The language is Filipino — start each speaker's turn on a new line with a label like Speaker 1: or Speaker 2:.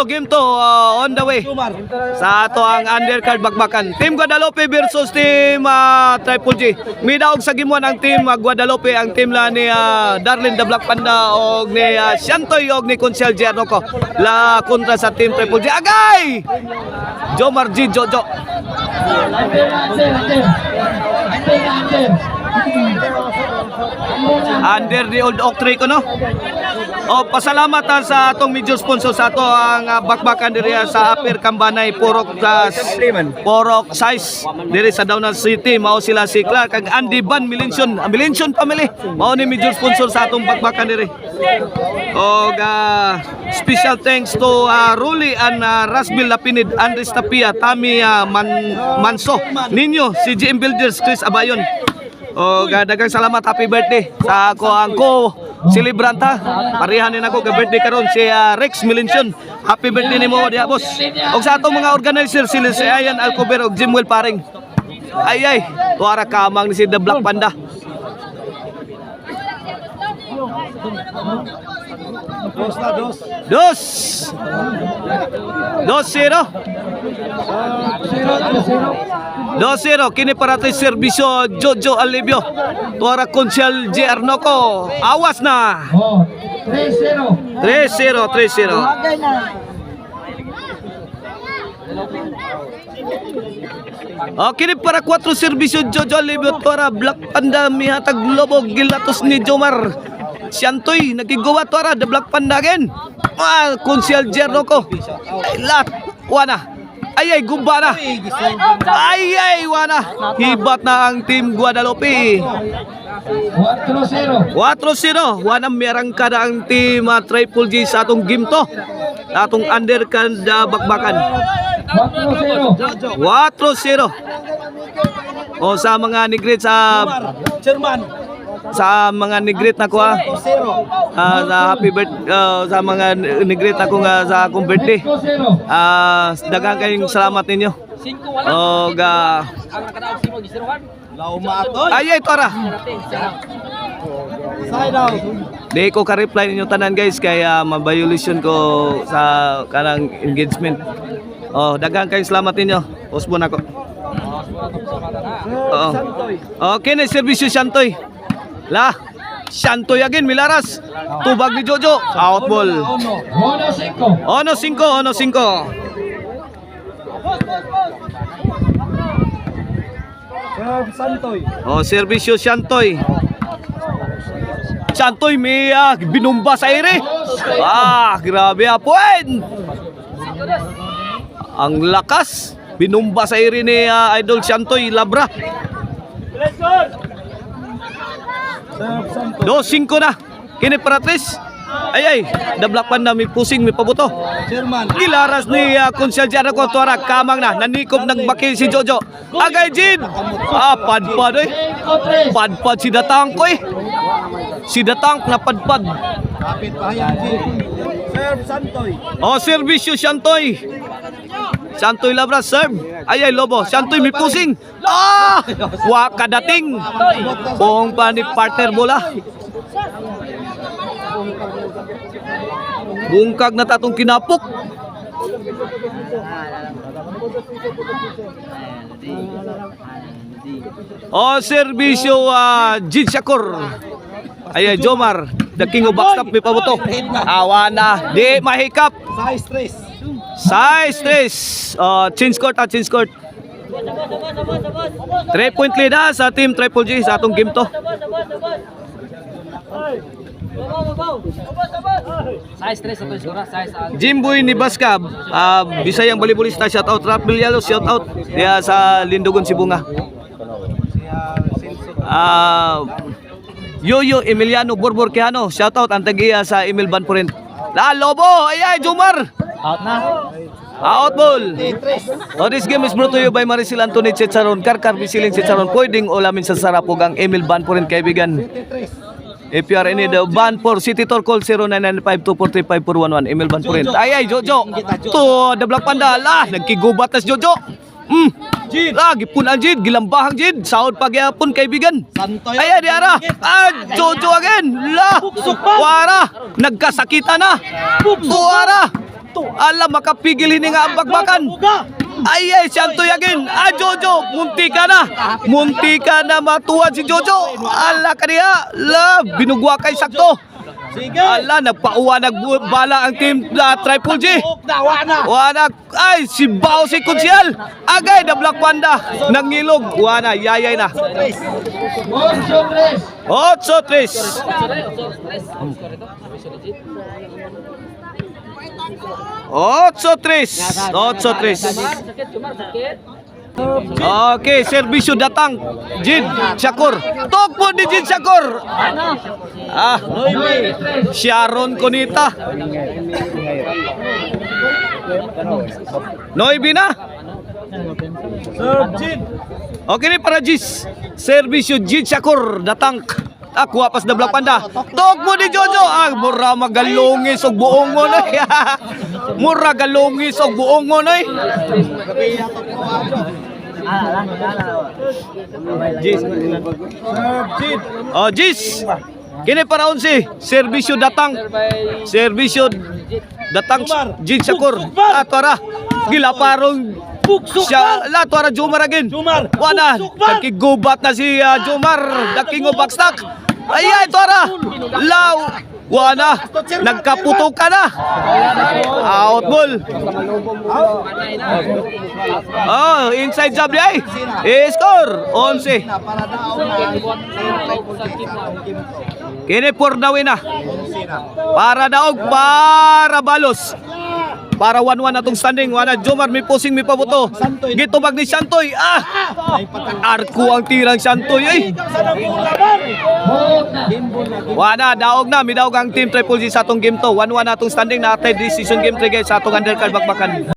Speaker 1: game to on the way. Sa ato ang undercard bakbakan. Team Guadalupe versus team Triple G. Midaog sa gimuan ang team Guadalupe, ang team la ni Darlene the Black Panda og ni Shantoy og ni Consiel Giannoco. La kontra sa team Triple G. Agay! Jomar G. Jojo. Under the old oak tree ko, no? O, pasalamat sa atong major sponsor sa ato ang bakbakan diri sa Upper Cambanay, Porok size diri sa Downer City. Mao sila si Clark kag Andy Van Milension family. Mao ni major sponsor sa atong bakbakan diri. Og special thanks to Ruli and Rasbil Lapinid, Andres Tapia, Tami Manso, Ninyo, si GM Builders, Chris Abayon. O daghang salamat, happy birthday sa ako ang celebrant ha. Parihan din ako ka birthday karon si Rex Milension. Happy birthday nimo diha boss. Og sa atong mga organizer sila si Ayan Alcover og Jimwell Paring. Ay tuara kamang ni si The Black Panda. Dos 2-0 kini para tay serbisyo Jojo Alivio. Tuara Consiel Giannoco. Awas na. 3-0. Kini para 4 serbisyo Jojo Alivio. Tuara Black Panda mihatag lobog gilatos ni Jomar Shantoy. Nagigawa tuara The Black Panda again. Consiel Giannoco. Lat wana. Ay, gumba na. Ay, wana. Hibat na ang team Guadalupe. 4-0. Wanang merang ka na ang team Triple G sa atong game to. Atong undercard bakbakan. 4-0. O sa mga nigrit sa mga nigrit na ko sa happy birthday sa mga nigrit ako nga sa akong birthday. Daghang kayong salamat ninyo. Og ay tara. Di ko ka-reply ninyo tanan guys kaya ma-violation ko sa kanang engagement. Daghang kayong salamat ninyo. Osbon ako. Okay na serbisyo Shantoy. Shantoy again, Milaras. Tubag ni Jojo. Out ball. 1-5. Serbisyo Shantoy. Shantoy may binumba sa ere. Grabe apuin. Ang lakas. Binumba sa ere ni Idol Shantoy Labra. 2-5 na. Kini para 3. Ay, The Black Panda may pusing, may pabuto. Gilaras ni Consiel Giannoco. Tuara kamang na. Nanikop nagbaki si Jojo. Agay Jin. Padpad eh. Padpad si Datang ko eh. Si Datang na padpad. Serbisyo Shantoy. Shantoy Labra serve. Ay, Lobo. Shantoy may pusing. Waka dating. Buong pa ni partner bola. Bungkag na tatong kinapok. Serbisyo Jid Shakur. Ay, Jomar. The king of backstop may pabuto. Awana. Di mahikap. Size 3. Change court. 3-point lead sa team Triple G sa atong game to.
Speaker 2: Size 3 sa skora, size
Speaker 1: Jimboy ni Baskab, Bisayang volleyballista, shout out. Rap Bilyalo, shout out. Diya sa Lindogon, Sibunga. Yoyo Emiliano Borbor Quijano, shout out. Antagiya sa Emil Banpurin. Lobo, ay Jomar.
Speaker 2: out na.
Speaker 1: Out ball. This game is brought to you by Maricel Anthony Chicharon, Karkar Bisiling Chicharon. Pwedeng ulamin sa sarapog ang Emil Banpurin, kaibigan. If you are in the Banpur City Tour, call 0995-243-5411. Emil Banpurin. Ay, Jojo. To the Black Panda. Nagkigubat na si Jojo. Lagi pun ang Jid. Gilambahang Jid. Saud pagyapon, kaibigan. Ay, diara. Jojo again. Wara. Nagkasakita na. Tuara. Ala, makapigil hini nga ang bakbakan. Ay, Santoy again. Jojo, munti ka na. Munti ka na matuwa si Jojo. Ala, kaniya. La, binugwa kay sakto. Ala, nagpauwa, nagbala ang team Triple G. Wana, ay, si Bao si Kunsyal. Agay na Black Panda. Nangilog. Wana, yayay na. 8-3. 8-3. Okay, serbisyo datang Jin Shakur. Tokpo ni Jin Shakur. Sharon Conita. Noibi na. Okay ni para Jis. Serbisyo Jin Shakur datang. Kuha pas na Black Panda. Tokpo ni Jojo. Mura magalungis og buong mo na. Mura galungis og buong mo na. Jis. Kini para 11. Serbisyo datang. Serbisyo datang Jin Shakur. Tora. Gila parong siya la tora Jomar again. Wana nakigubat na si Jomar. Daking backstack. Ay tora. Law. Wana nagkaputukan na. Out ball. Inside job di ay. Score 11. Kini por daw na. Para daog para balos. Para 1-1 atong standing. Wana Jomar may pusing may pabuto. Gitubag ni Santoy. Arko ang tirang Santoy ay. Wana daog na, midaog ang team Triple G sa atong game to. 1-1 atong standing na atay decision game 3 guys sa atong undercard bakbakan.